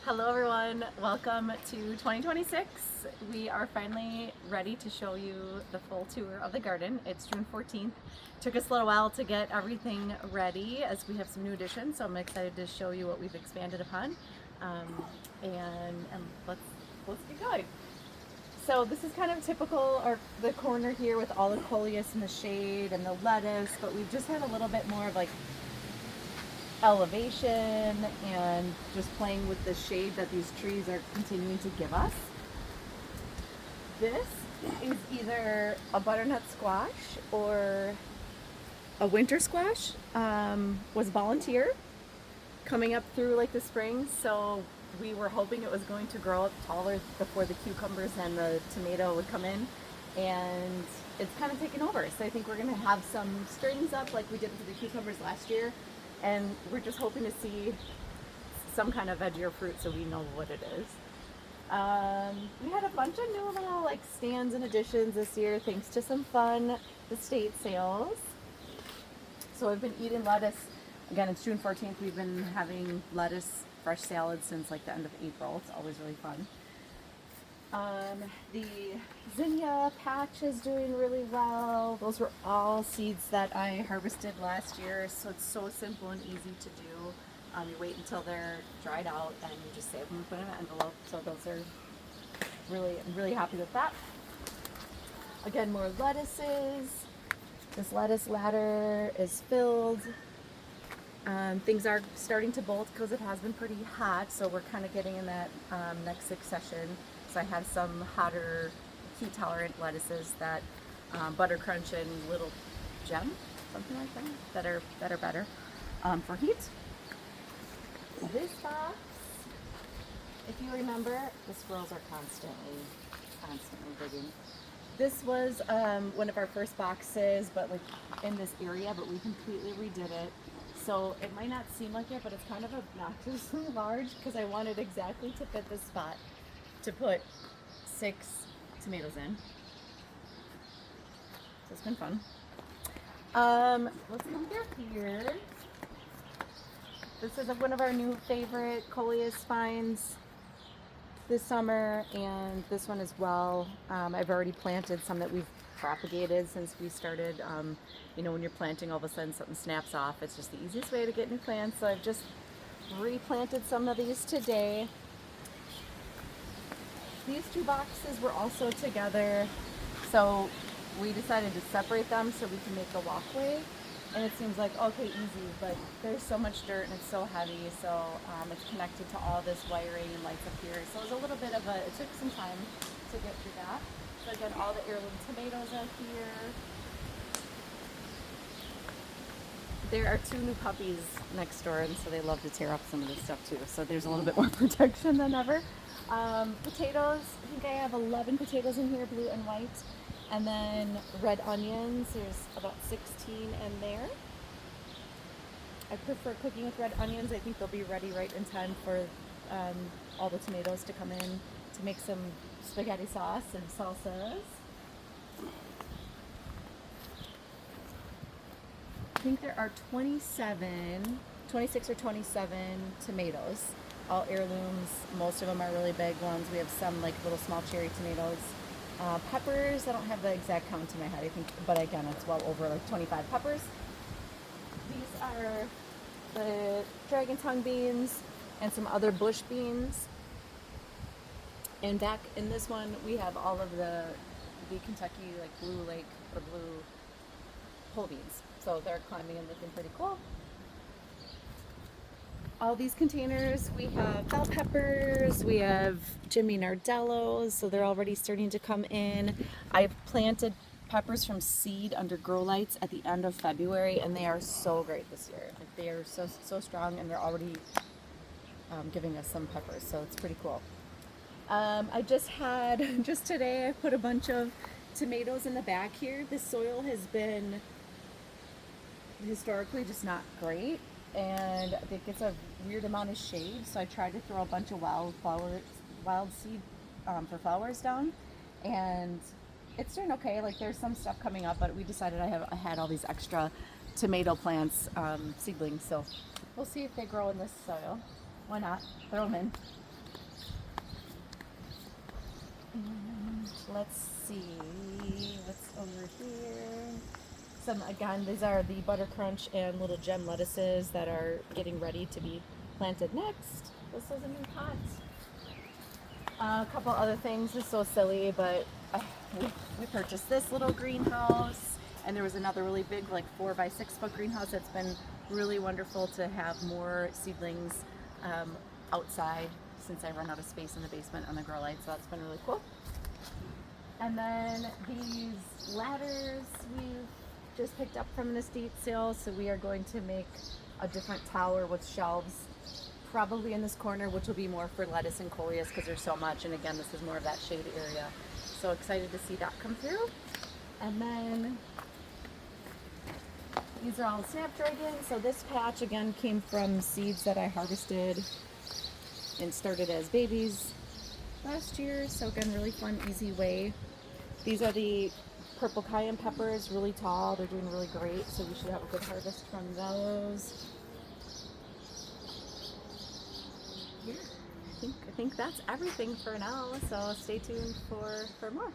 Hello everyone, welcome to 2026. We are finally ready to show you the full tour of the garden. It's June 14th. Took us a little while to get everything ready as we have some new additions, so I'm excited to show you what we've expanded upon. And let's get going. So this is kind of typical, or the corner here with all the coleus in the shade and the lettuce, but we've just had a little bit more of like elevation and just playing with the shade that these trees are continuing to give us. This is either a butternut squash or a winter squash. Was volunteer coming up through like the spring, so we were hoping it was going to grow up taller before the cucumbers and the tomato would come in, and it's kind of taken over. So I think we're going to have some strings up like we did for the cucumbers last year, and we're just hoping to see some kind of veggie or fruit so we know what it is. We had a bunch of new little like stands and additions this year thanks to some fun estate sales. So I've been eating lettuce. Again, it's June 14th. We've been having lettuce, fresh salad since like the end of April. It's always really fun. The zinnia patch is doing really well. Those were all seeds that I harvested last year, so it's so simple and easy to do. You wait until they're dried out and you just save them and put them in an envelope. So those are I'm really happy with that. Again, more lettuces. This lettuce ladder is filled. Things are starting to bolt because it has been pretty hot, so we're kind of getting in that next succession. So I have some hotter, heat tolerant lettuces that Butter Crunch and Little Gem, something like that are better for heat. This box, if you remember, the squirrels are constantly digging. This was one of our first boxes, but like in this area, but we completely redid it. So it might not seem like it, but it's kind of obnoxiously large because I wanted exactly to fit this spot to put 6 tomatoes in. So it's been fun. Let's come back here. This is one of our new favorite coleus finds this summer, and this one as well. I've already planted some that we've propagated since we started. When you're planting, all of a sudden something snaps off. It's just the easiest way to get new plants. So I've just replanted some of these today. These two boxes were also together, so we decided to separate them so we can make a walkway. And it seems like, okay, easy, but there's so much dirt and it's so heavy, so it's connected to all this wiring and lights up here. So it was a little bit of it took some time to get through that. So again, all the heirloom tomatoes are here. There are 2 new puppies next door, and so they love to tear up some of this stuff too. So there's a little bit more protection than ever. Potatoes, I think I have 11 potatoes in here, blue and white. And then red onions, there's about 16 in there. I prefer cooking with red onions. I think they'll be ready right in time for all the tomatoes to come in to make some spaghetti sauce and salsas. I think there are 26 or 27 tomatoes, all heirlooms. Most of them are really big ones. We have some like little small cherry tomatoes. Peppers, I don't have the exact count in my head, I think, but again, it's well over like 25 peppers. These are the dragon tongue beans and some other bush beans. And back in this one, we have all of the Kentucky like blue lake or blue pole beans. So they're climbing and looking pretty cool. All these containers, we have bell peppers, we have Jimmy Nardellos, so they're already starting to come in. I've planted peppers from seed under grow lights at the end of February, and they are so great this year. Like, they are so strong, and they're already giving us some peppers, so it's pretty cool. I just today, I put a bunch of tomatoes in the back here. The soil has been historically just not great, and it gets a weird amount of shade, so I tried to throw a bunch of wild seed for flowers down, and it's doing okay. Like, there's some stuff coming up, but we decided I had all these extra tomato plants, seedlings, so we'll see if they grow in this soil. Why not? Throw them in. And let's see what's over here. Some, again, these are the butter crunch and little gem lettuces that are getting ready to be planted next. This is a new pot. A couple other things. It's so silly, but we purchased this little greenhouse, and there was another really big, like 4 by 6 foot greenhouse that's been really wonderful to have more seedlings outside since I run out of space in the basement on the grow light. So that's been really cool. And then these ladders we've just picked up from an estate sale, so we are going to make a different tower with shelves probably in this corner, which will be more for lettuce and coleus because there's so much, and again, this is more of that shade area. So excited to see that come through. And then these are all snapdragons. So this patch again came from seeds that I harvested and started as babies last year. So again, really fun, easy way. These are the purple cayenne peppers, really tall. They're doing really great, so we should have a good harvest from those. Yeah, I think that's everything for now. So stay tuned for more.